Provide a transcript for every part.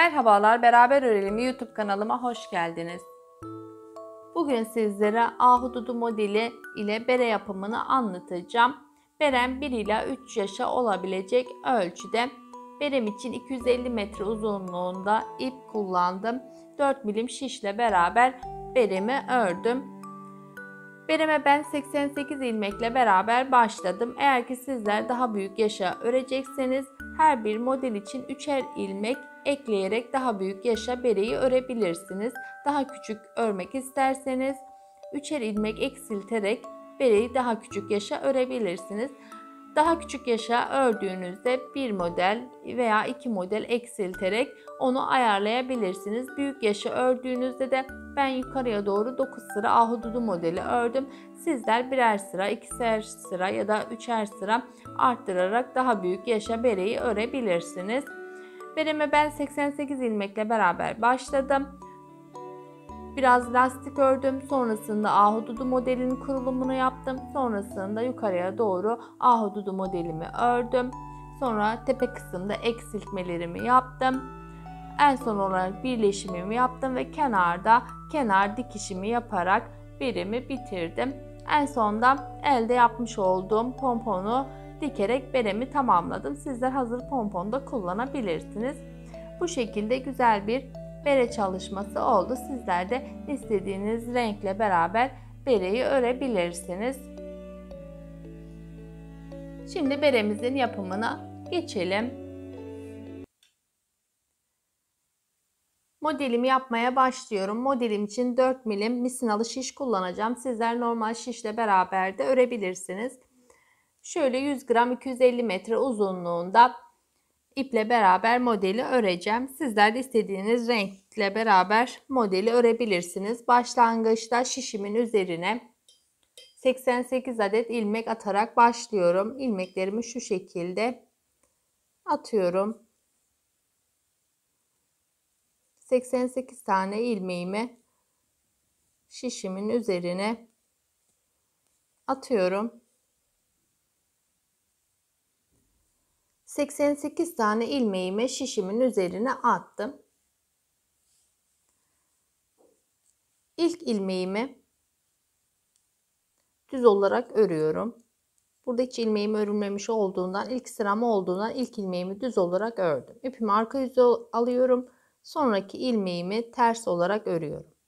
Merhabalar, Beraber Örelim YouTube kanalıma hoş geldiniz. Bugün sizlere ahududu modeli ile bere yapımını anlatacağım. Berem 1 ila 3 yaşa olabilecek ölçüde. Berem için 250 metre uzunluğunda ip kullandım. 4 milim şişle beraber beremi ördüm. Bereme ben 88 ilmekle beraber başladım. Eğer ki sizler daha büyük yaşa örecekseniz her bir model için 3'er ilmek ekleyerek daha büyük yaşa bereyi örebilirsiniz. Daha küçük örmek isterseniz 3'er ilmek eksilterek bereyi daha küçük yaşa örebilirsiniz. Daha küçük yaşa ördüğünüzde bir model veya 2 model eksilterek onu ayarlayabilirsiniz. Büyük yaşa ördüğünüzde de ben yukarıya doğru 9 sıra ahududu modeli ördüm. Sizler birer sıra, ikişer sıra ya da üçer sıra arttırarak daha büyük yaşa bereyi örebilirsiniz. Bereme ben 88 ilmekle beraber başladım. Biraz lastik ördüm. Sonrasında ahududu modelinin kurulumunu yaptım. Sonrasında yukarıya doğru ahududu modelimi ördüm. Sonra tepe kısımda eksiltmelerimi yaptım. En son olarak birleşimimi yaptım ve kenar dikişimi yaparak beremi bitirdim. En sonda elde yapmış olduğum pomponu dikerek beremi tamamladım. Sizler hazır pompon da kullanabilirsiniz. Bu şekilde güzel bir bere çalışması oldu. Sizler de istediğiniz renkle beraber bereyi örebilirsiniz. Şimdi beremizin yapımına geçelim. Modelimi yapmaya başlıyorum. Modelim için 4 milim misinalı şiş kullanacağım. Sizler normal şişle beraber de örebilirsiniz. Şöyle 100 gram 250 metre uzunluğunda iple beraber modeli öreceğim. Sizler de istediğiniz renkle beraber modeli örebilirsiniz. Başlangıçta şişimin üzerine 88 adet ilmek atarak başlıyorum. İlmeklerimi şu şekilde atıyorum. 88 tane ilmeğimi şişimin üzerine atıyorum. 88 tane ilmeğimi şişimin üzerine attım. İlk ilmeğimi düz olarak örüyorum. Burada hiç ilmeğim örülmemiş olduğundan, ilk sıram olduğundan ilk ilmeğimi düz olarak ördüm. İpimi arka yüze alıyorum. Sonraki ilmeğimi ters olarak örüyorum.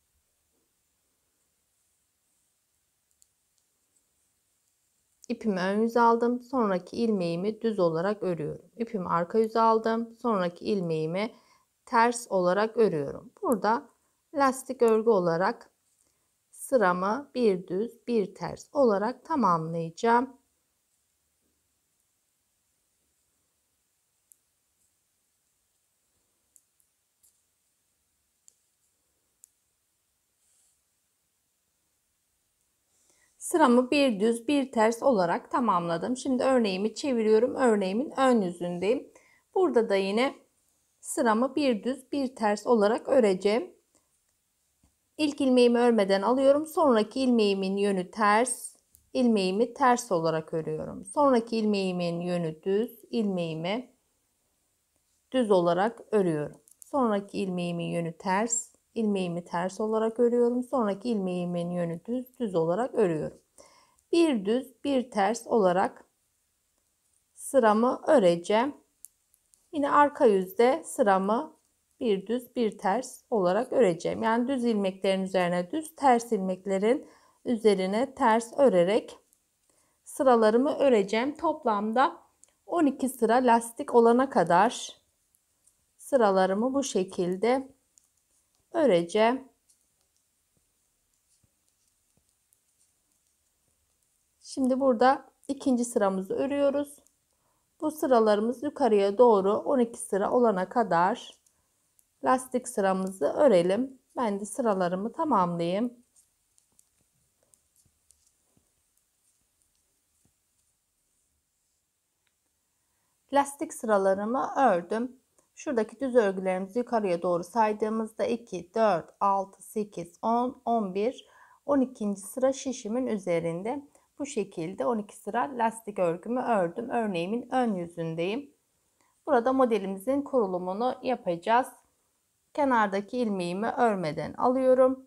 İpimi ön yüze aldım. Sonraki ilmeğimi düz olarak örüyorum. İpimi arka yüze aldım. Sonraki ilmeğimi ters olarak örüyorum. Burada lastik örgü olarak sıramı bir düz bir ters olarak tamamlayacağım. Sıramı bir düz bir ters olarak tamamladım. Şimdi örneğimi çeviriyorum. Örneğimin ön yüzündeyim. Burada da yine sıramı bir düz bir ters olarak öreceğim. İlk ilmeğimi örmeden alıyorum. Sonraki ilmeğimin yönü ters. İlmeğimi ters olarak örüyorum. Sonraki ilmeğimin yönü düz. İlmeğimi düz olarak örüyorum. Sonraki ilmeğimin yönü ters. İlmeğimi ters olarak örüyorum. Sonraki ilmeğimin yönü düz olarak örüyorum. Bir düz bir ters olarak sıramı öreceğim. Yine arka yüzde sıramı bir düz bir ters olarak öreceğim. Yani düz ilmeklerin üzerine düz, ters ilmeklerin üzerine ters örerek sıralarımı öreceğim. Toplamda 12 sıra lastik olana kadar sıralarımı bu şekilde öreceğim. Şimdi burada ikinci sıramızı örüyoruz. Bu sıralarımız yukarıya doğru 12 sıra olana kadar lastik sıramızı örelim. Ben de sıralarımı tamamlayayım. Lastik sıralarımı ördüm. Şuradaki düz örgülerimizi yukarıya doğru saydığımızda 2, 4, 6, 8, 10, 11, 12. sıra şişimin üzerinde. Bu şekilde 12 sıra lastik örgümü ördüm. Örneğimin ön yüzündeyim. Burada modelimizin kurulumunu yapacağız. Kenardaki ilmeğimi örmeden alıyorum.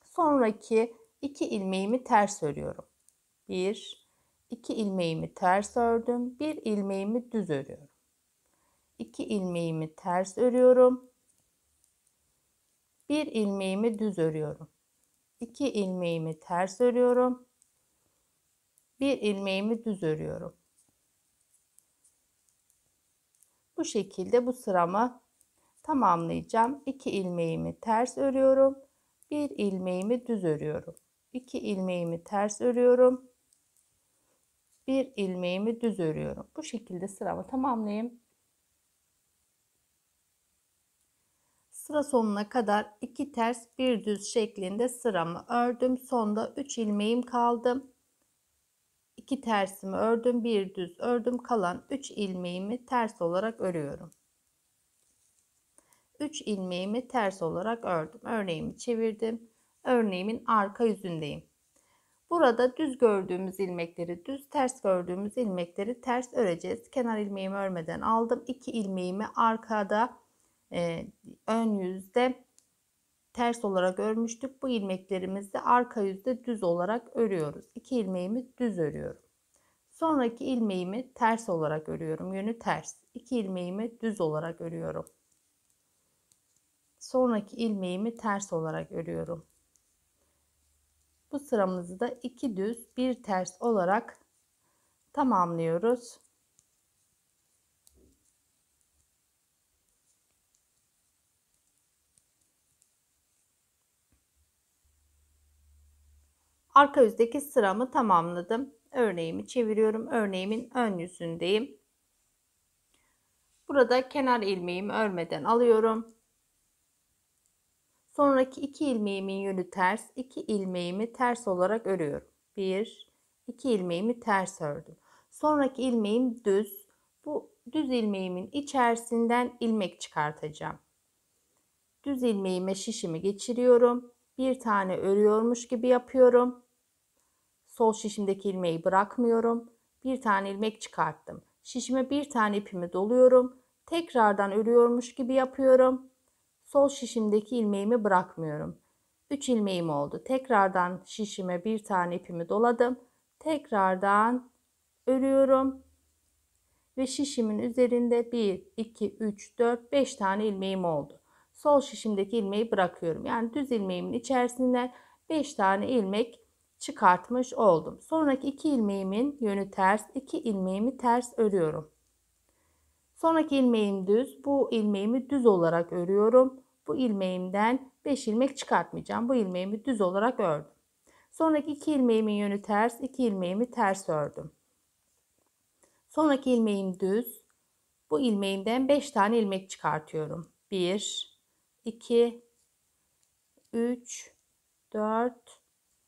Sonraki 2 ilmeğimi ters örüyorum. 1, 2 ilmeğimi ters ördüm. 1 ilmeğimi düz örüyorum. 2 ilmeğimi ters örüyorum. 1 ilmeğimi düz örüyorum. 2 ilmeğimi ters örüyorum. 1 ilmeğimi düz örüyorum. Bu şekilde bu sıramı tamamlayacağım. 2 ilmeğimi ters örüyorum. 1 ilmeğimi düz örüyorum. 2 ilmeğimi ters örüyorum. 1 ilmeğimi düz örüyorum. Bu şekilde sıramı tamamlayayım. Sıra sonuna kadar 2 ters 1 düz şeklinde sıramı ördüm. Sonda 3 ilmeğim kaldı. 2 tersimi ördüm, 1 düz ördüm. Kalan 3 ilmeğimi ters olarak örüyorum. 3 ilmeğimi ters olarak ördüm. Örneğimi çevirdim. Örneğimin arka yüzündeyim. Burada düz gördüğümüz ilmekleri düz, ters gördüğümüz ilmekleri ters öreceğiz. Kenar ilmeğimi örmeden aldım. 2 ilmeğimi arkada ön yüzde ters olarak örmüştük. Bu ilmeklerimizi arka yüzde düz olarak örüyoruz. 2 ilmeğimi düz örüyorum. Sonraki ilmeğimi ters olarak örüyorum. Yönü ters. 2 ilmeğimi düz olarak örüyorum. Sonraki ilmeğimi ters olarak örüyorum. Bu sıramızı da 2 düz 1 ters olarak tamamlıyoruz. Arka yüzdeki sıramı tamamladım. Örneğimi çeviriyorum. Örneğimin ön yüzündeyim. Burada kenar ilmeğimi örmeden alıyorum. Sonraki 2 ilmeğimin yönü ters. 2 ilmeğimi ters olarak örüyorum. 1, 2 ilmeğimi ters ördüm. Sonraki ilmeğim düz. Bu düz ilmeğimin içerisinden ilmek çıkartacağım. Düz ilmeğime şişimi geçiriyorum. Bir tane örüyormuş gibi yapıyorum. Sol şişimdeki ilmeği bırakmıyorum. Bir tane ilmek çıkarttım. Şişime bir tane ipimi doluyorum. Tekrardan örüyormuş gibi yapıyorum. Sol şişimdeki ilmeğimi bırakmıyorum. 3 ilmeğim oldu. Tekrardan şişime bir tane ipimi doladım. Tekrardan örüyorum. Ve şişimin üzerinde 1, 2, 3, 4, 5 tane ilmeğim oldu. Sol şişimdeki ilmeği bırakıyorum. Yani düz ilmeğimin içerisinden 5 tane ilmek çıkartmış oldum. Sonraki 2 ilmeğimin yönü ters, 2 ilmeğimi ters örüyorum. Sonraki ilmeğim düz. Bu ilmeğimi düz olarak örüyorum. Bu ilmeğimden 5 ilmek çıkartmayacağım. Bu ilmeğimi düz olarak ördüm. Sonraki 2 ilmeğimin yönü ters, 2 ilmeğimi ters ördüm. Sonraki ilmeğim düz. Bu ilmeğimden 5 tane ilmek çıkartıyorum. 1, 2, 3, 4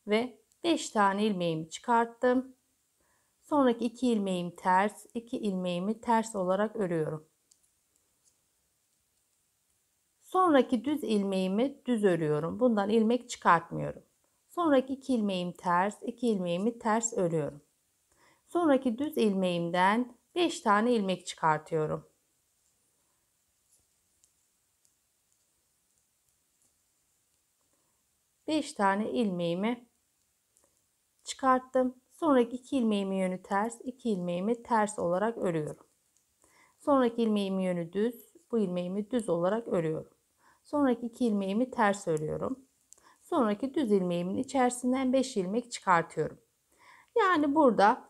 ve 5 tane ilmeğimi çıkarttım. Sonraki 2 ilmeğim ters, 2 ilmeğimi ters olarak örüyorum. Sonraki düz ilmeğimi düz örüyorum. Bundan ilmek çıkartmıyorum. Sonraki 2 ilmeğim ters, 2 ilmeğimi ters örüyorum. Sonraki düz ilmeğimden 5 tane ilmek çıkartıyorum. Beş tane ilmeğimi çıkarttım. Sonraki 2 ilmeğimin yönü ters, 2 ilmeğimi ters olarak örüyorum. Sonraki ilmeğimin yönü düz, bu ilmeğimi düz olarak örüyorum. Sonraki 2 ilmeğimi ters örüyorum. Sonraki düz ilmeğimin içerisinden 5 ilmek çıkartıyorum. Yani burada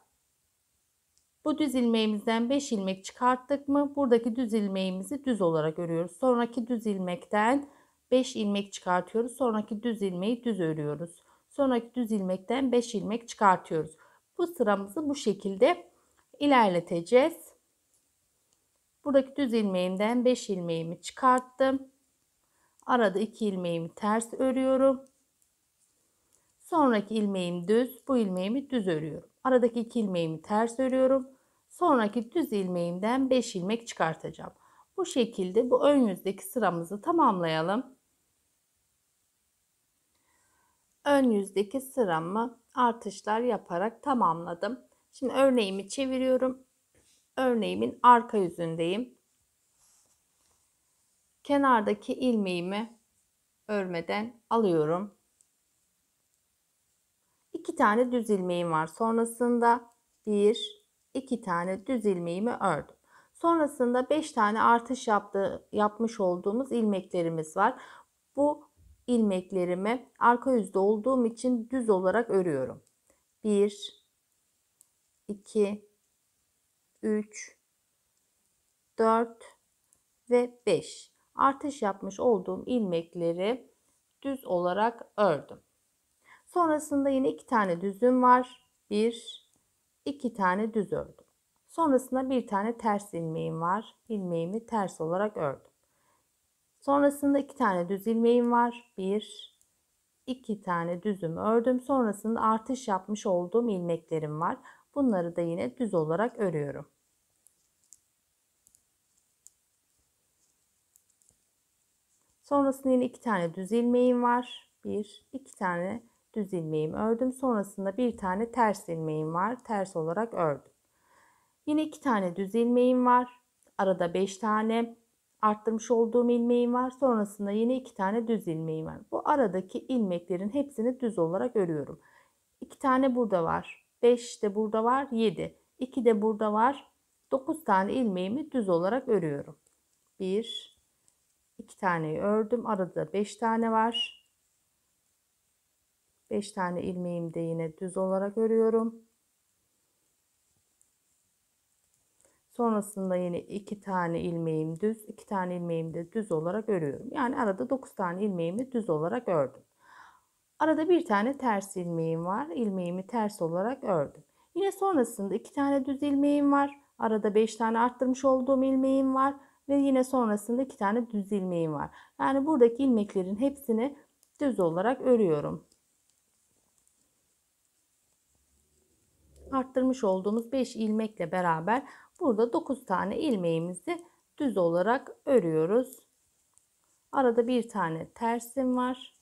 bu düz ilmeğimizden 5 ilmek çıkarttık mı buradaki düz ilmeğimizi düz olarak örüyoruz. Sonraki düz ilmekten 5 ilmek çıkartıyoruz. Sonraki düz ilmeği düz örüyoruz. Sonraki düz ilmekten 5 ilmek çıkartıyoruz. Bu sıramızı bu şekilde ilerleteceğiz. Buradaki düz ilmeğimden 5 ilmeğimi çıkarttım. Arada 2 ilmeğimi ters örüyorum. Sonraki ilmeğim düz. Bu ilmeğimi düz örüyorum. Aradaki 2 ilmeğimi ters örüyorum. Sonraki düz ilmeğimden 5 ilmek çıkartacağım. Bu şekilde bu ön yüzdeki sıramızı tamamlayalım. Ön yüzdeki sıramı artışlar yaparak tamamladım. Şimdi örneğimi çeviriyorum. Örneğimin arka yüzündeyim. Kenardaki ilmeğimi örmeden alıyorum. 2 tane düz ilmeğim var. Sonrasında 2 tane düz ilmeğimi ördüm. Sonrasında 5 tane artış yapmış olduğumuz ilmeklerimiz var. Bu ilmeklerimi arka yüzde olduğum için düz olarak örüyorum. 1, 2, 3, 4 ve 5. Artış yapmış olduğum ilmekleri düz olarak ördüm. Sonrasında yine 2 tane düzüm var. 2 tane düz ördüm. Sonrasında bir tane ters ilmeğim var. İlmeğimi ters olarak ördüm. Sonrasında 2 tane düz ilmeğim var. 2 tane düzümü ördüm. Sonrasında artış yapmış olduğum ilmeklerim var. Bunları da yine düz olarak örüyorum. Sonrasında yine 2 tane düz ilmeğim var. 2 tane düz ilmeğimi ördüm. Sonrasında bir tane ters ilmeğim var. Ters olarak ördüm. Yine 2 tane düz ilmeğim var. Arada 5 tane arttırmış olduğum ilmeğim var. Sonrasında yine 2 tane düz ilmeğim var. Bu aradaki ilmeklerin hepsini düz olarak örüyorum. 2 tane burada var. 5 de burada var. 7. 2 de burada var. 9 tane ilmeğimi düz olarak örüyorum. 2 taneyi ördüm. Arada 5 tane var. 5 tane ilmeğimi de yine düz olarak örüyorum. Sonrasında yine 2 tane ilmeğim düz, 2 tane ilmeğimi de düz olarak örüyorum. Yani arada 9 tane ilmeğimi düz olarak ördüm. Arada bir tane ters ilmeğim var. İlmeğimi ters olarak ördüm. Yine sonrasında 2 tane düz ilmeğim var. Arada 5 tane arttırmış olduğum ilmeğim var. Ve yine sonrasında 2 tane düz ilmeğim var. Yani buradaki ilmeklerin hepsini düz olarak örüyorum. Arttırmış olduğumuz 5 ilmekle beraber burada 9 tane ilmeğimizi düz olarak örüyoruz. Arada bir tane tersim var.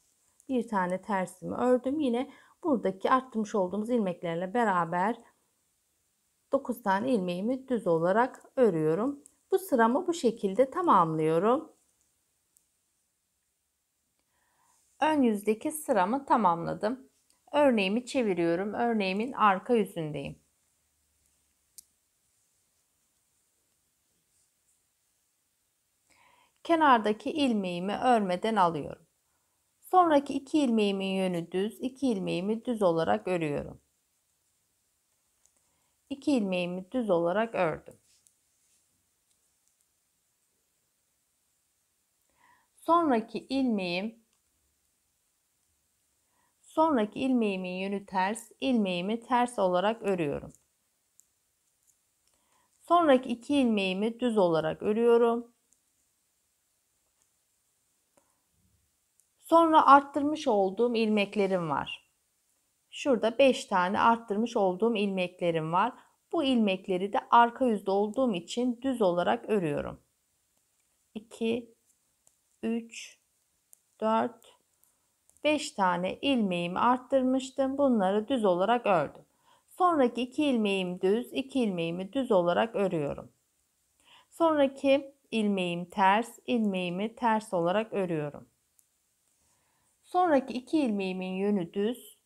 Bir tane tersimi ördüm. Yine buradaki arttırmış olduğumuz ilmeklerle beraber 9 tane ilmeğimi düz olarak örüyorum. Bu sıramı bu şekilde tamamlıyorum. Ön yüzdeki sıramı tamamladım. Örneğimi çeviriyorum. Örneğimin arka yüzündeyim. Kenardaki ilmeğimi örmeden alıyorum. Sonraki 2 ilmeğimin yönü düz, 2 ilmeğimi düz olarak örüyorum. 2 ilmeğimi düz olarak ördüm. Sonraki ilmeğimin yönü ters, ilmeğimi ters olarak örüyorum. Sonraki 2 ilmeğimi düz olarak örüyorum. Sonra arttırmış olduğum ilmeklerim var. Şurada 5 tane arttırmış olduğum ilmeklerim var. Bu ilmekleri de arka yüzde olduğum için düz olarak örüyorum. 2, 3, 4, 5 tane ilmeğimi arttırmıştım. Bunları düz olarak ördüm. Sonraki 2 ilmeğim düz, 2 ilmeğimi düz olarak örüyorum. Sonraki ilmeğim ters, ilmeğimi ters olarak örüyorum. Sonraki 2 ilmeğimin yönü düz,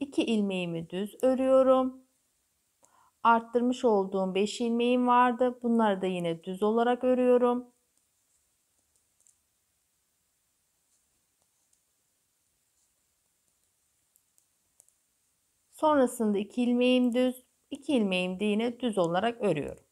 2 ilmeğimi düz örüyorum. Arttırmış olduğum 5 ilmeğim vardı. Bunları da yine düz olarak örüyorum. Sonrasında 2 ilmeğim düz, 2 ilmeğimi de yine düz olarak örüyorum.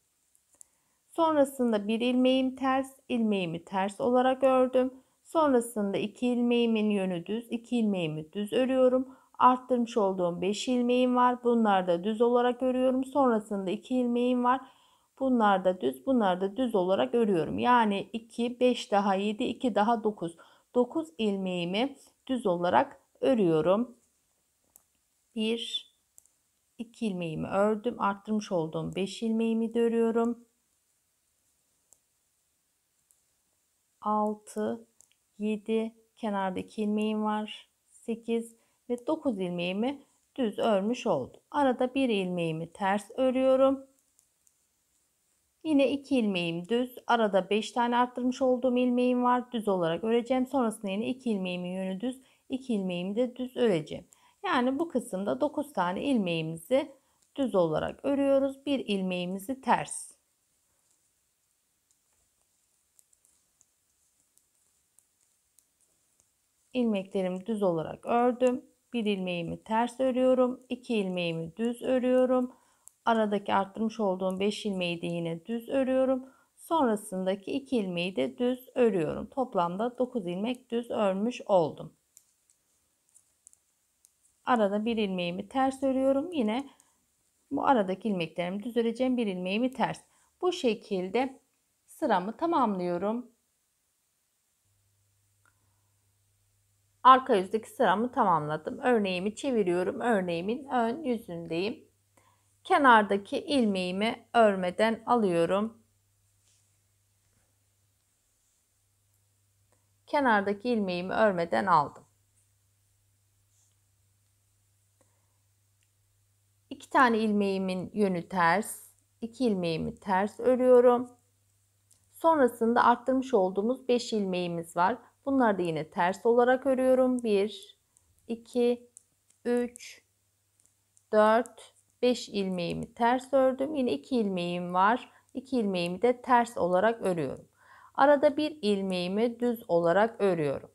Sonrasında bir ilmeğim ters, ilmeğimi ters olarak ördüm. Sonrasında 2 ilmeğimin yönü düz, 2 ilmeğimi düz örüyorum. Arttırmış olduğum 5 ilmeğim var. Bunları da düz olarak örüyorum. Sonrasında 2 ilmeğim var. Bunlar da düz, bunlar da düz olarak örüyorum. Yani 2, 5 daha 7, 2 daha 9. 9 ilmeğimi düz olarak örüyorum. 1, 2 ilmeğimi ördüm. Arttırmış olduğum 5 ilmeğimi de örüyorum. 6, 7, kenardaki ilmeğim var. 8 ve 9 ilmeğimi düz örmüş oldum. Arada bir ilmeğimi ters örüyorum. Yine 2 ilmeğim düz. Arada 5 tane arttırmış olduğum ilmeğim var. Düz olarak öreceğim. Sonrasında yine 2 ilmeğimin yönü düz. 2 ilmeğimi de düz öreceğim. Yani bu kısımda 9 tane ilmeğimizi düz olarak örüyoruz. Bir ilmeğimizi ters. İlmeklerimi düz olarak ördüm. Bir ilmeğimi ters örüyorum. 2 ilmeğimi düz örüyorum. Aradaki arttırmış olduğum 5 ilmeği de yine düz örüyorum. Sonrasındaki 2 ilmeği de düz örüyorum. Toplamda 9 ilmek düz örmüş oldum. Arada bir ilmeğimi ters örüyorum. Yine bu aradaki ilmeklerimi düz öreceğim. Bir ilmeğimi ters. Bu şekilde sıramı tamamlıyorum. Arka yüzdeki sıramı tamamladım. Örneğimi çeviriyorum. Örneğimin ön yüzündeyim. Kenardaki ilmeğimi örmeden alıyorum. Kenardaki ilmeğimi örmeden aldım. 2 tane ilmeğimin yönü ters. 2 ilmeğimi ters örüyorum. Sonrasında arttırmış olduğumuz 5 ilmeğimiz var. Bunları da yine ters olarak örüyorum. 1, 2, 3, 4, 5 ilmeğimi ters ördüm. Yine 2 ilmeğim var. 2 ilmeğimi de ters olarak örüyorum. Arada bir ilmeğimi düz olarak örüyorum.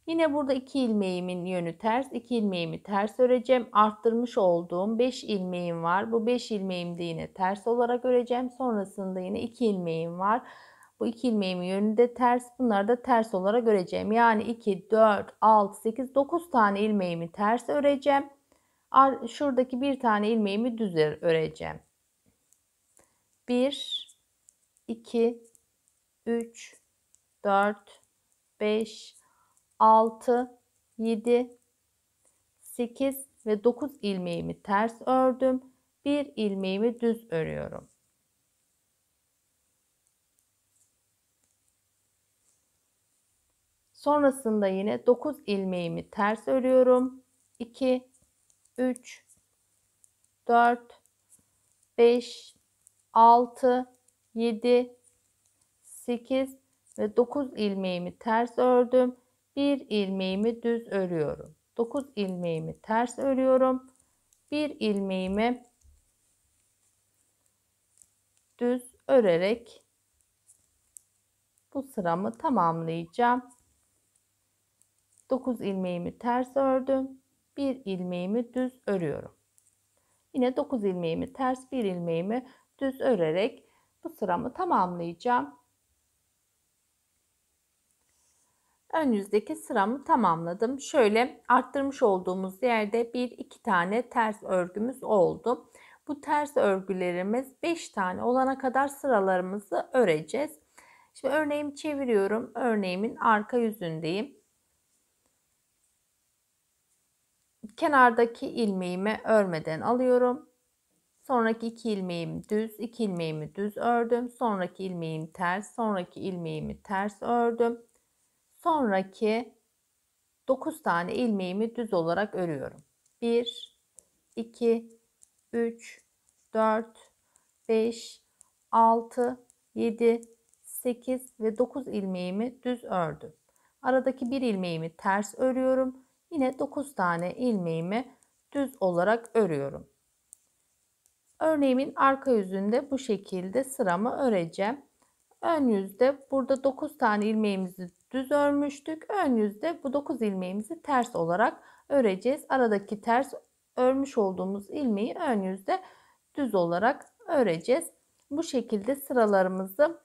Yine burada 2 ilmeğimin yönü ters. 2 ilmeğimi ters öreceğim. Arttırmış olduğum 5 ilmeğim var. Bu 5 ilmeğimi de yine ters olarak öreceğim. Sonrasında yine 2 ilmeğim var. Bu 2 ilmeğimin yönü de ters. Bunları da ters olarak öreceğim. Yani 2, 4, 6, 8, 9 tane ilmeğimi ters öreceğim. Şuradaki bir tane ilmeğimi düz öreceğim. 1, 2, 3, 4, 5, 6, 7, 8 ve 9 ilmeğimi ters ördüm. Bir ilmeğimi düz örüyorum. Sonrasında yine 9 ilmeğimi ters örüyorum. 2, 3, 4, 5, 6, 7, 8 ve 9 ilmeğimi ters ördüm. Bir ilmeğimi düz örüyorum. 9 ilmeğimi ters örüyorum. Bir ilmeğimi düz örerek bu sıramı tamamlayacağım. 9 ilmeğimi ters ördüm. Bir ilmeğimi düz örüyorum. Yine 9 ilmeğimi ters, bir ilmeğimi düz örerek bu sıramı tamamlayacağım. Ön yüzdeki sıramı tamamladım. Şöyle arttırmış olduğumuz yerde 1-2 tane ters örgümüz oldu. Bu ters örgülerimiz 5 tane olana kadar sıralarımızı öreceğiz. Şimdi örneğimi çeviriyorum. Örneğimin arka yüzündeyim. Kenardaki ilmeğimi örmeden alıyorum. Sonraki 2 ilmeğim düz, 2 ilmeğimi düz ördüm. Sonraki ilmeğim ters, sonraki ilmeğimi ters ördüm. Sonraki 9 tane ilmeğimi düz olarak örüyorum. 1, 2, 3, 4, 5, 6, 7, 8 ve 9 ilmeğimi düz ördüm. Aradaki bir ilmeğimi ters örüyorum. Yine 9 tane ilmeğimi düz olarak örüyorum. Örneğimin arka yüzünde bu şekilde sıramı öreceğim. Ön yüzde burada 9 tane ilmeğimizi düz örmüştük. Ön yüzde bu 9 ilmeğimizi ters olarak öreceğiz. Aradaki ters örmüş olduğumuz ilmeği ön yüzde düz olarak öreceğiz. Bu şekilde sıralarımızı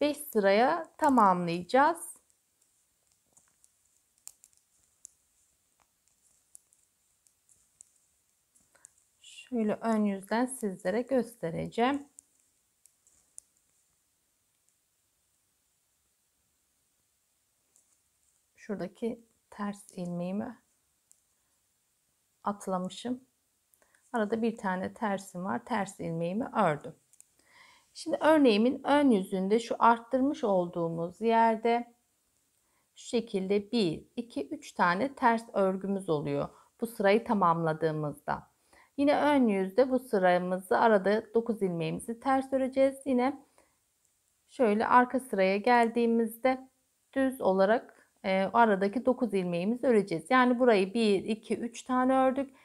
5 sıraya tamamlayacağız. Şöyle ön yüzden sizlere göstereceğim. Şuradaki ters ilmeğimi atlamışım. Arada bir tane tersim var. Ters ilmeğimi ördüm. Şimdi örneğimin ön yüzünde şu arttırmış olduğumuz yerde şu şekilde 1, 2, 3 tane ters örgümüz oluyor. Bu sırayı tamamladığımızda. Yine ön yüzde bu sıramızı arada 9 ilmeğimizi ters öreceğiz. Yine şöyle arka sıraya geldiğimizde düz olarak aradaki 9 ilmeğimizi öreceğiz. Yani burayı 1, 2, 3 tane ördük.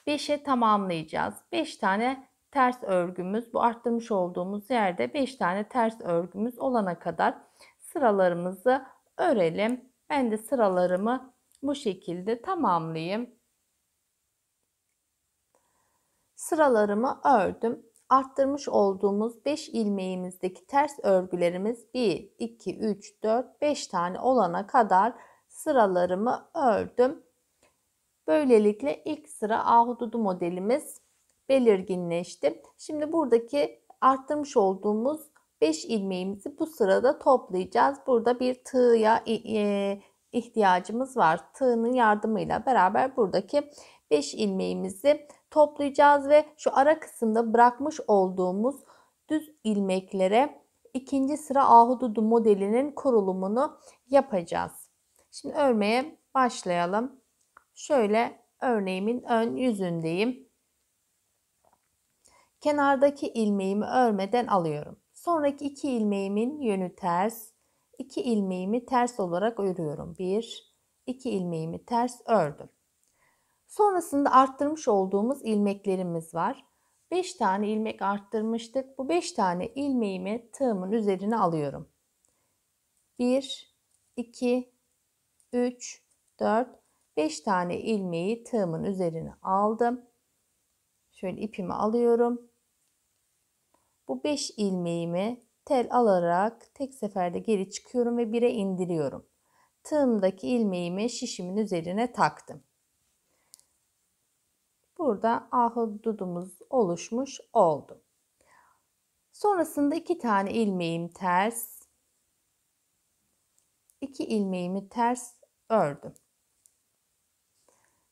5'e tamamlayacağız. 5 tane ters örgümüz, bu arttırmış olduğumuz yerde 5 tane ters örgümüz olana kadar sıralarımızı örelim. Ben de sıralarımı bu şekilde tamamlayayım. Sıralarımı ördüm. Arttırmış olduğumuz 5 ilmeğimizdeki ters örgülerimiz 1, 2, 3, 4, 5 tane olana kadar sıralarımı ördüm. Böylelikle ilk sıra ahududu modelimiz belirginleşti. Şimdi buradaki arttırmış olduğumuz 5 ilmeğimizi bu sırada toplayacağız. Burada bir tığya ihtiyacımız var. Tığın yardımıyla beraber buradaki 5 ilmeğimizi toplayacağız ve şu ara kısımda bırakmış olduğumuz düz ilmeklere ikinci sıra ahududu modelinin kurulumunu yapacağız. Şimdi örmeye başlayalım. Şöyle örneğimin ön yüzündeyim. Kenardaki ilmeğimi örmeden alıyorum. Sonraki 2 ilmeğimin yönü ters. 2 ilmeğimi ters olarak örüyorum. 1, 2 ilmeğimi ters ördüm. Sonrasında arttırmış olduğumuz ilmeklerimiz var. 5 tane ilmek arttırmıştık. Bu 5 tane ilmeğimi tığımın üzerine alıyorum. 1, 2, 3, 4, 5 tane ilmeği tığımın üzerine aldım. Şöyle ipimi alıyorum. Bu 5 ilmeğimi tel alarak tek seferde geri çıkıyorum ve 1'e indiriyorum. Tığımdaki ilmeğimi şişimin üzerine taktım. Burada ahududumuz oluşmuş oldu. Sonrasında 2 tane ilmeğim ters, 2 ilmeğimi ters ördüm.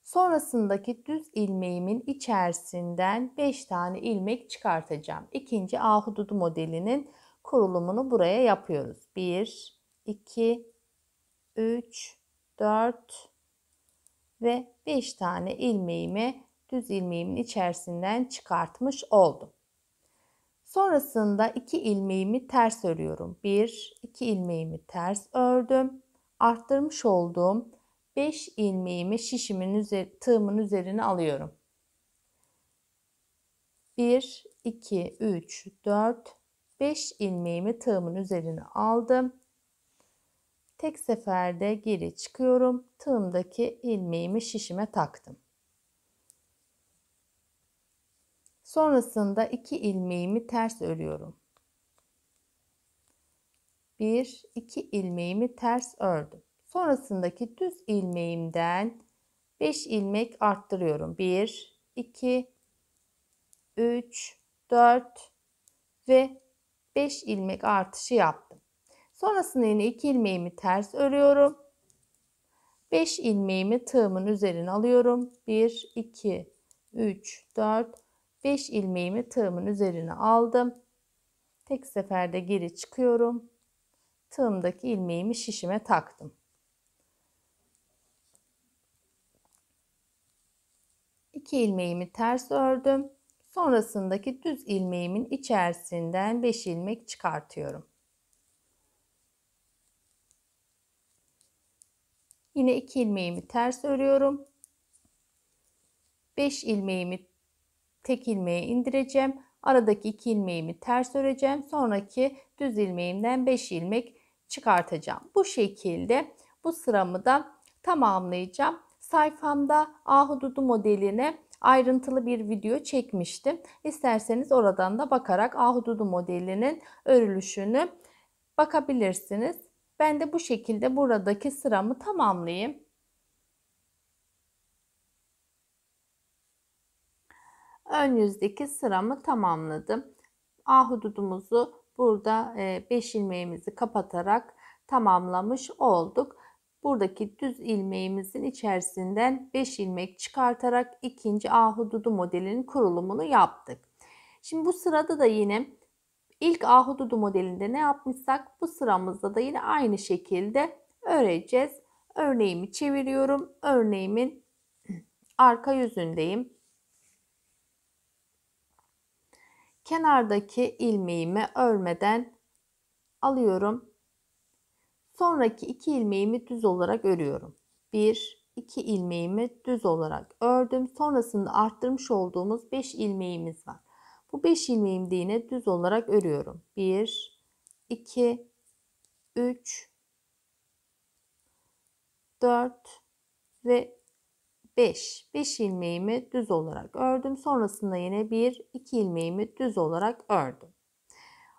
Sonrasındaki düz ilmeğimin içerisinden 5 tane ilmek çıkartacağım. İkinci ahududu modelinin kurulumunu buraya yapıyoruz. 1, 2, 3, 4 ve 5 tane ilmeğimi düz ilmeğimin içerisinden çıkartmış oldum. Sonrasında 2 ilmeğimi ters örüyorum. 1, 2 ilmeğimi ters ördüm. Arttırmış olduğum 5 ilmeğimi tığımın üzerine alıyorum. 1, 2, 3, 4, 5 ilmeğimi tığımın üzerine aldım. Tek seferde geri çıkıyorum. Tığımdaki ilmeğimi şişime taktım. Sonrasında 2 ilmeğimi ters örüyorum. 1, 2 ilmeğimi ters ördüm. Sonrasındaki düz ilmeğimden 5 ilmek arttırıyorum. 1, 2, 3, 4 ve 5 ilmek artışı yaptım. Sonrasında yine 2 ilmeğimi ters örüyorum. 5 ilmeğimi tığımın üzerine alıyorum. 1, 2, 3, 4, 5 ilmeğimi tığımın üzerine aldım. Tek seferde geri çıkıyorum. Tığımdaki ilmeğimi şişime taktım. 2 ilmeğimi ters ördüm. Sonrasındaki düz ilmeğimin içerisinden 5 ilmek çıkartıyorum. Yine 2 ilmeğimi ters örüyorum. 5 ilmeğimi tek ilmeğe indireceğim. Aradaki 2 ilmeğimi ters öreceğim. Sonraki düz ilmeğimden 5 ilmek çıkartacağım. Bu şekilde bu sıramı da tamamlayacağım. Sayfamda ahududu modeline ayrıntılı bir video çekmiştim. İsterseniz oradan da bakarak ahududu modelinin örülüşünü bakabilirsiniz. Ben de bu şekilde buradaki sıramı tamamlayayım. Ön yüzdeki sıramı tamamladım. Ahududumuzu burada 5 ilmeğimizi kapatarak tamamlamış olduk. Buradaki düz ilmeğimizin içerisinden 5 ilmek çıkartarak ikinci ahududu modelinin kurulumunu yaptık. Şimdi bu sırada da yine ilk ahududu modelinde ne yapmışsak bu sıramızda da yine aynı şekilde öreceğiz. Örneğimi çeviriyorum. Örneğimin arka yüzündeyim. Kenardaki ilmeğimi örmeden alıyorum. Sonraki 2 ilmeğimi düz olarak örüyorum. 1, 2 ilmeğimi düz olarak ördüm. Sonrasında arttırmış olduğumuz 5 ilmeğimiz var. Bu 5 ilmeğimi de yine düz olarak örüyorum. 1, 2, 3, 4 ve 5. 5 ilmeğimi düz olarak ördüm. Sonrasında yine 1, 2 ilmeğimi düz olarak ördüm.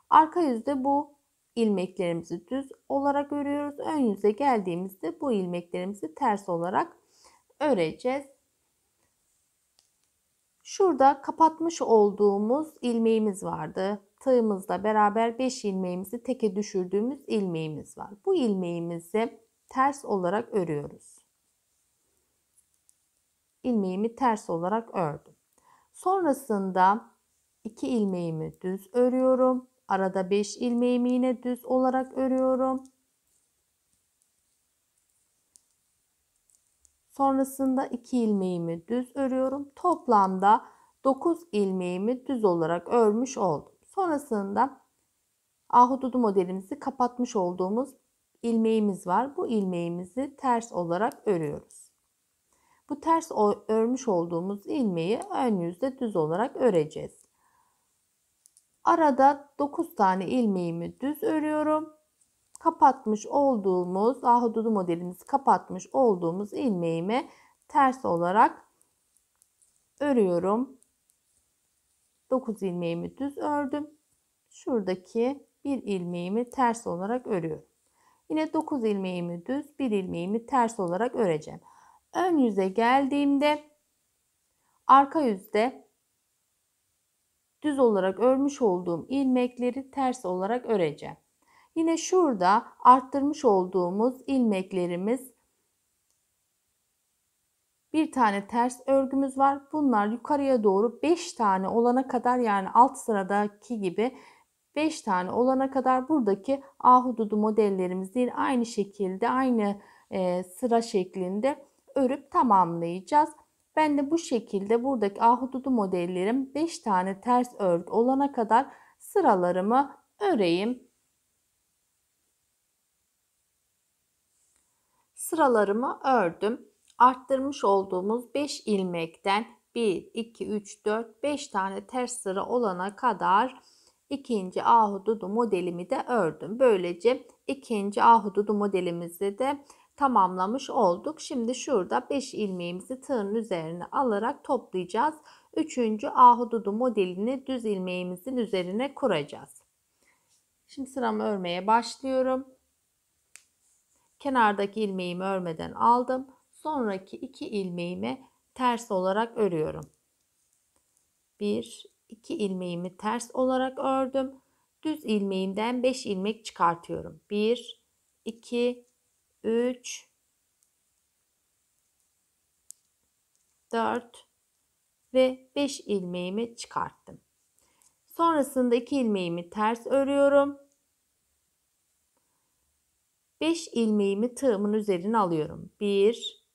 Arka yüzde bu ilmeklerimizi düz olarak örüyoruz. Ön yüze geldiğimizde bu ilmeklerimizi ters olarak öreceğiz. Şurada kapatmış olduğumuz ilmeğimiz vardı. Tığımızla beraber 5 ilmeğimizi teke düşürdüğümüz ilmeğimiz var. Bu ilmeğimizi ters olarak örüyoruz. İlmeğimi ters olarak ördüm. Sonrasında 2 ilmeğimi düz örüyorum. Arada 5 ilmeğimi yine düz olarak örüyorum. Sonrasında 2 ilmeğimi düz örüyorum. Toplamda 9 ilmeğimi düz olarak örmüş oldum. Sonrasında ahududu modelimizi kapatmış olduğumuz ilmeğimiz var. Bu ilmeğimizi ters olarak örüyoruz. Bu ters örmüş olduğumuz ilmeği ön yüzde düz olarak öreceğiz. Arada 9 tane ilmeğimi düz örüyorum. Kapatmış olduğumuz ahududu modelimizi kapatmış olduğumuz ilmeğimi ters olarak örüyorum. 9 ilmeğimi düz ördüm. Şuradaki bir ilmeğimi ters olarak örüyorum. Yine 9 ilmeğimi düz, bir ilmeğimi ters olarak öreceğim. Ön yüze geldiğimde arka yüzde düz olarak örmüş olduğum ilmekleri ters olarak öreceğim. Yine şurada arttırmış olduğumuz ilmeklerimiz, bir tane ters örgümüz var. Bunlar yukarıya doğru 5 tane olana kadar, yani alt sıradaki gibi 5 tane olana kadar buradaki ahududu modellerimizi aynı şekilde aynı sıra şeklinde örüp tamamlayacağız. Ben de bu şekilde buradaki ahududu modellerim 5 tane ters örgü olana kadar sıralarımı öreyim. Sıralarımı ördüm. Arttırmış olduğumuz 5 ilmekten 1, 2, 3, 4, 5 tane ters sıra olana kadar ikinci ahududu modelimi de ördüm. Böylece ikinci ahududu modelimizi de tamamlamış olduk. Şimdi şurada 5 ilmeğimizi tığın üzerine alarak toplayacağız. Üçüncü ahududu modelini düz ilmeğimizin üzerine kuracağız. Şimdi sıramı örmeye başlıyorum. Kenardaki ilmeğimi örmeden aldım. Sonraki 2 ilmeğimi ters olarak örüyorum. 1, 2 ilmeğimi ters olarak ördüm. Düz ilmeğimden 5 ilmek çıkartıyorum. 1, 2, 3, 4 ve 5 ilmeğimi çıkarttım. Sonrasında 2 ilmeğimi ters örüyorum. 5 ilmeğimi tığımın üzerine alıyorum. 1,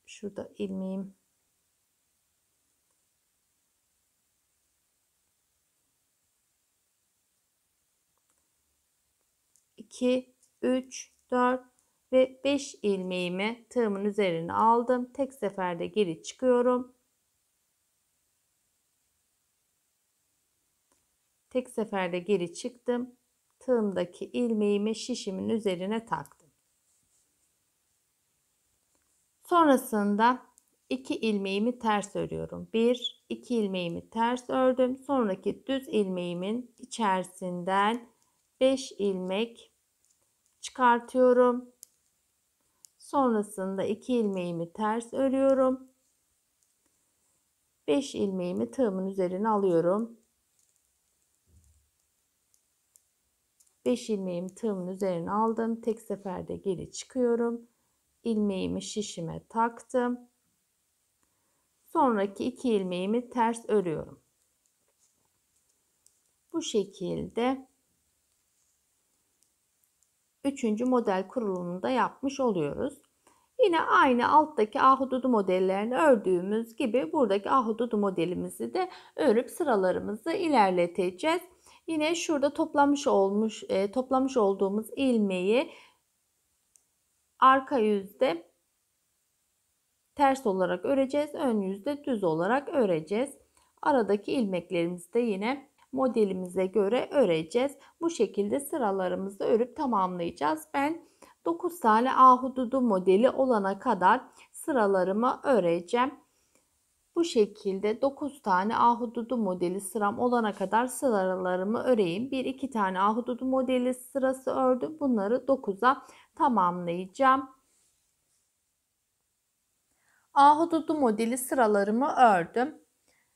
'Şurada ilmeğim, 2, 3, 4 ve 5 ilmeğimi tığımın üzerine aldım. Tek seferde geri çıkıyorum. Tek seferde geri çıktım. Tığımdaki ilmeğimi şişimin üzerine taktım. Sonrasında 2 ilmeğimi ters örüyorum. 1, 2 ilmeğimi ters ördüm. Sonraki düz ilmeğimin içerisinden 5 ilmek çıkartıyorum. Sonrasında 2 ilmeğimi ters örüyorum. 5 ilmeğimi tığımın üzerine alıyorum. 5 ilmeğimi tığımın üzerine aldım. Tek seferde geri çıkıyorum. İlmeğimi şişime taktım. Sonraki 2 ilmeğimi ters örüyorum. Bu şekilde 3. model kurulumunu da yapmış oluyoruz. Yine aynı alttaki ahududu modellerini ördüğümüz gibi buradaki ahududu modelimizi de örüp sıralarımızı ilerleteceğiz. Yine şurada toplamış olduğumuz ilmeği arka yüzde ters olarak öreceğiz. Ön yüzde düz olarak öreceğiz. Aradaki ilmeklerimizi de yine modelimize göre öreceğiz. Bu şekilde sıralarımızı örüp tamamlayacağız. Ben 9 tane ahududu modeli olana kadar sıralarımı öreceğim. Bu şekilde 9 tane ahududu modeli sıram olana kadar sıralarımı öreyim. 1-2 tane ahududu modeli sırası ördüm. Bunları 9'a tamamlayacağım. Ahududu modeli sıralarımı ördüm.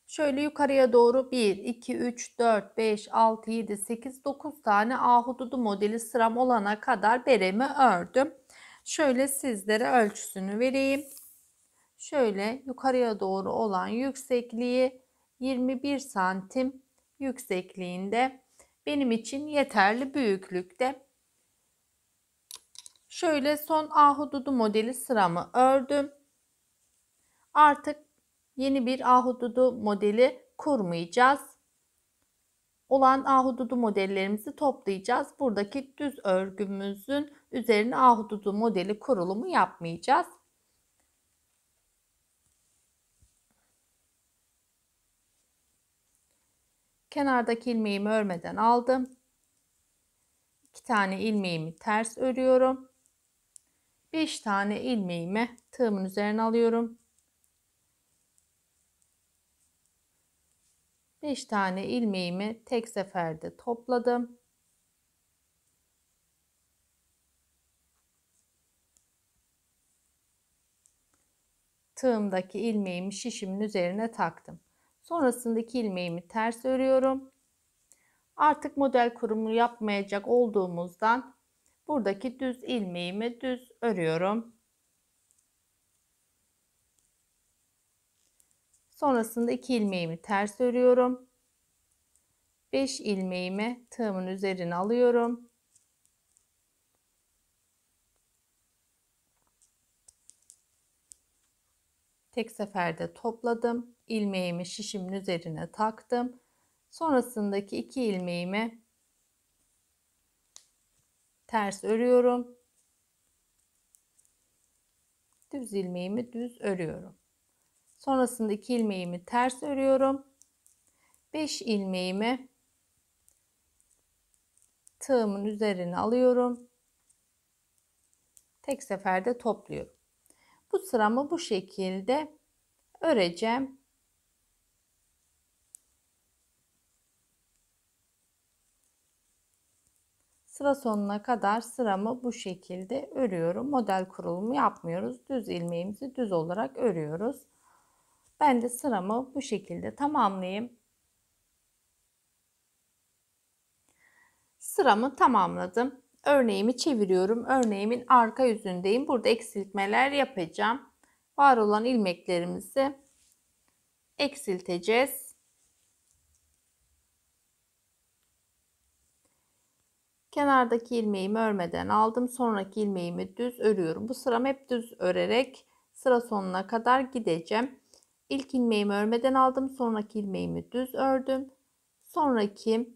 Şöyle yukarıya doğru 1, 2, 3, 4, 5, 6, 7, 8, 9 tane ahududu modeli sıram olana kadar beremi ördüm. Şöyle sizlere ölçüsünü vereyim. Şöyle yukarıya doğru olan yüksekliği 21 santim yüksekliğinde benim için yeterli büyüklükte. Şöyle son ahududu modeli sıramı ördüm. Artık yeni bir ahududu modeli kurmayacağız. Olan ahududu modellerimizi toplayacağız. Buradaki düz örgümüzün üzerine ahududu modeli kurulumu yapmayacağız. Kenardaki ilmeğimi örmeden aldım. 2 tane ilmeğimi ters örüyorum. 5 tane ilmeğimi tığımın üzerine alıyorum. 5 tane ilmeğimi tek seferde topladım. Tığımdaki ilmeğimi şişimin üzerine taktım. Sonrasındaki ilmeğimi ters örüyorum. Artık model kurumu yapmayacak olduğumuzdan buradaki düz ilmeğimi düz örüyorum. Sonrasında 2 ilmeğimi ters örüyorum. 5 ilmeğimi tığımın üzerine alıyorum. Tek seferde topladım. İlmeğimi şişimin üzerine taktım. Sonrasındaki 2 ilmeğimi ters örüyorum. Düz ilmeğimi düz örüyorum. Sonrasında 2 ilmeğimi ters örüyorum. 5 ilmeğimi tığımın üzerine alıyorum. Tek seferde topluyorum. Bu sıramı bu şekilde öreceğim. Sıra sonuna kadar sıramı bu şekilde örüyorum. Model kurulumu yapmıyoruz. Düz ilmeğimizi düz olarak örüyoruz. Ben de sıramı bu şekilde tamamlayayım. Sıramı tamamladım. Örneğimi çeviriyorum. Örneğimin arka yüzündeyim. Burada eksiltmeler yapacağım. Var olan ilmeklerimizi eksilteceğiz. Kenardaki ilmeğimi örmeden aldım. Sonraki ilmeğimi düz örüyorum. Bu sıram hep düz örerek sıra sonuna kadar gideceğim. İlk ilmeğimi örmeden aldım. Sonraki ilmeğimi düz ördüm. Sonraki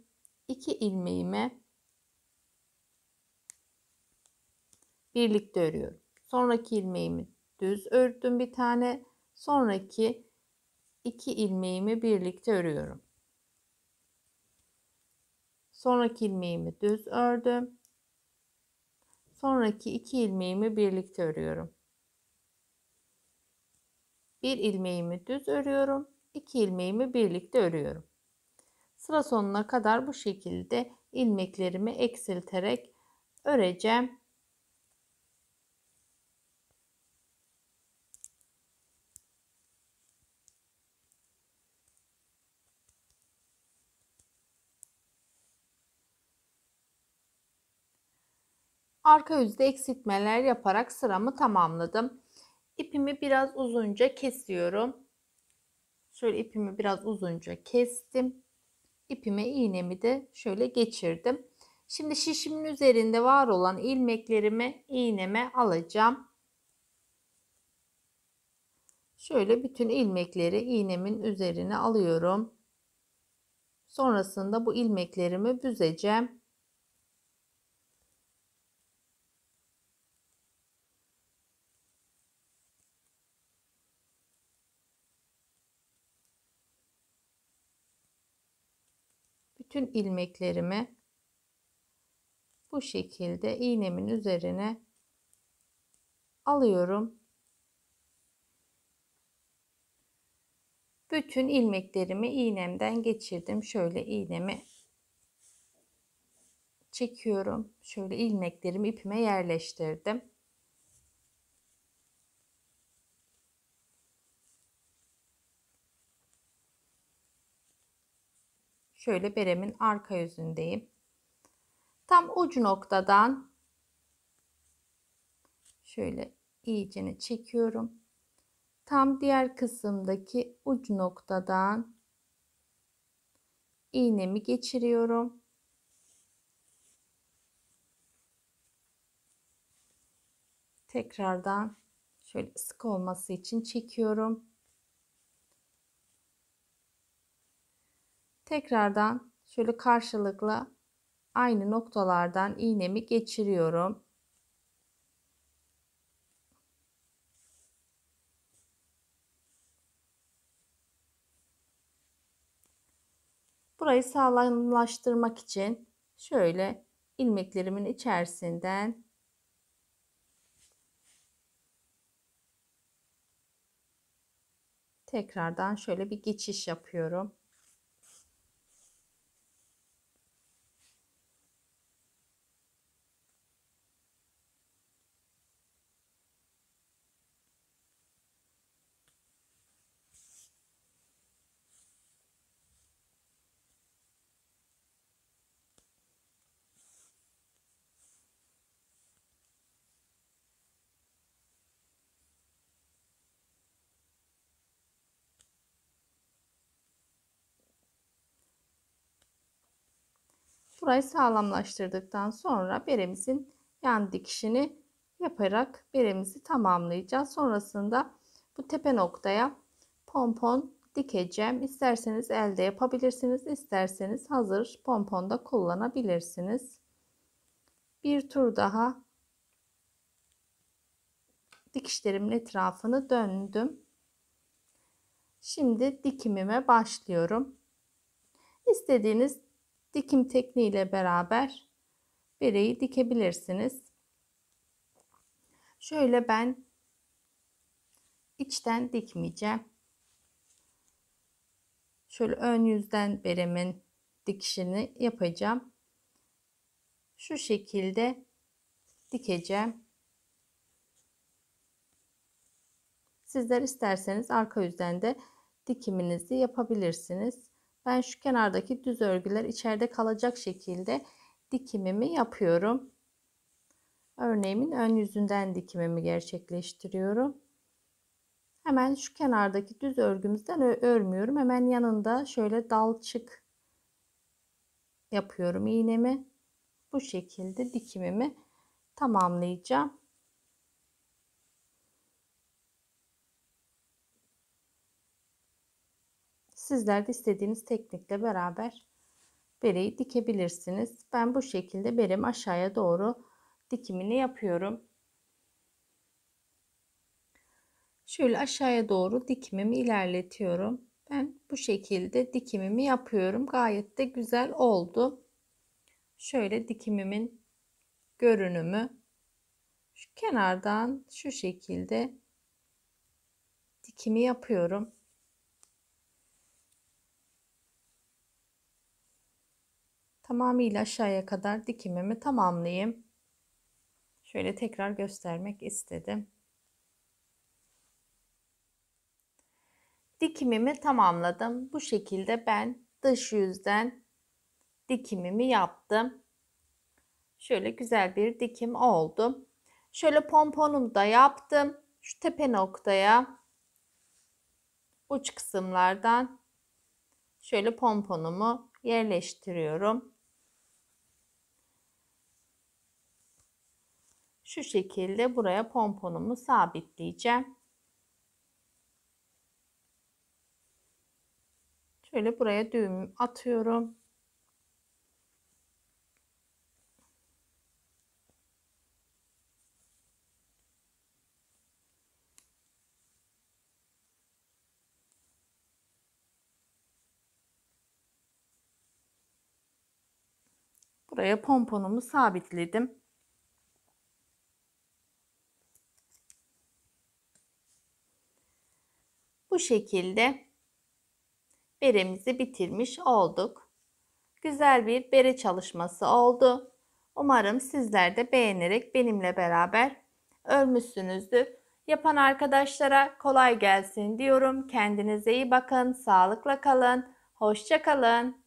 2 ilmeğimi birlikte örüyorum. Sonraki ilmeğimi düz ördüm bir tane. Sonraki 2 ilmeğimi birlikte örüyorum. Sonraki ilmeğimi düz ördüm. Sonraki 2 ilmeğimi birlikte örüyorum. Bir ilmeğimi düz örüyorum. 2 ilmeğimi birlikte örüyorum. Sıra sonuna kadar bu şekilde ilmeklerimi eksilterek öreceğim. Arka yüzde eksiltmeler yaparak sıramı tamamladım. İpimi biraz uzunca kesiyorum. Şöyle ipimi biraz uzunca kestim. İpime iğnemi de şöyle geçirdim. Şimdi şişimin üzerinde var olan ilmeklerimi iğneme alacağım. Şöyle bütün ilmekleri iğnemin üzerine alıyorum. Sonrasında bu ilmeklerimi büzeceğim. Bütün ilmeklerimi bu şekilde iğnemin üzerine alıyorum. Bütün ilmeklerimi iğnemden geçirdim. Şöyle iğnemi çekiyorum. Şöyle ilmeklerimi ipime yerleştirdim. Şöyle beremin arka yüzündeyim. Tam ucu noktadan şöyle iyicene çekiyorum. Tam diğer kısımdaki ucu noktadan iğnemi geçiriyorum. Tekrardan şöyle sık olması için çekiyorum. Tekrardan şöyle karşılıklı aynı noktalardan iğnemi geçiriyorum. Burayı sağlamlaştırmak için şöyle ilmeklerimin içerisinden tekrardan şöyle bir geçiş yapıyorum. Burayı sağlamlaştırdıktan sonra beremizin yan dikişini yaparak beremizi tamamlayacağız. Sonrasında bu tepe noktaya pompon dikeceğim. İsterseniz elde yapabilirsiniz, isterseniz hazır pomponda kullanabilirsiniz. Bir tur daha dikişlerimin etrafını döndüm. Şimdi dikimime başlıyorum. İstediğiniz dikim tekniğiyle beraber bereyi dikebilirsiniz. Şöyle ben içten dikmeyeceğim. Şöyle ön yüzden beremin dikişini yapacağım. Şu şekilde dikeceğim. Sizler isterseniz arka yüzden de dikiminizi yapabilirsiniz. Ben şu kenardaki düz örgüler içeride kalacak şekilde dikimimi yapıyorum. Örneğimin ön yüzünden dikimimi gerçekleştiriyorum. Hemen şu kenardaki düz örgümüzden örmüyorum. Hemen yanında şöyle dalçık yapıyorum iğnemi. Bu şekilde dikimimi tamamlayacağım. Sizler de istediğiniz teknikle beraber bereyi dikebilirsiniz. Ben bu şekilde beremi aşağıya doğru dikimini yapıyorum. Şöyle aşağıya doğru dikimimi ilerletiyorum. Ben bu şekilde dikimimi yapıyorum. Gayet de güzel oldu. Şöyle dikimimin görünümü şu kenardan şu şekilde dikimi yapıyorum. Tamamıyla aşağıya kadar dikimimi tamamlayayım. Şöyle tekrar göstermek istedim. Dikimimi tamamladım. Bu şekilde ben dış yüzden dikimimi yaptım. Şöyle güzel bir dikim oldu. Şöyle pomponumu da yaptım. Şu tepe noktaya uç kısımlardan şöyle pomponumu yerleştiriyorum. Şu şekilde buraya pomponumu sabitleyeceğim. Şöyle buraya düğüm atıyorum. Buraya pomponumu sabitledim. Bu şekilde beremizi bitirmiş olduk. Güzel bir bere çalışması oldu. Umarım sizler de beğenerek benimle beraber örmüşsünüzdür. Yapan arkadaşlara kolay gelsin diyorum. Kendinize iyi bakın, sağlıkla kalın, hoşça kalın.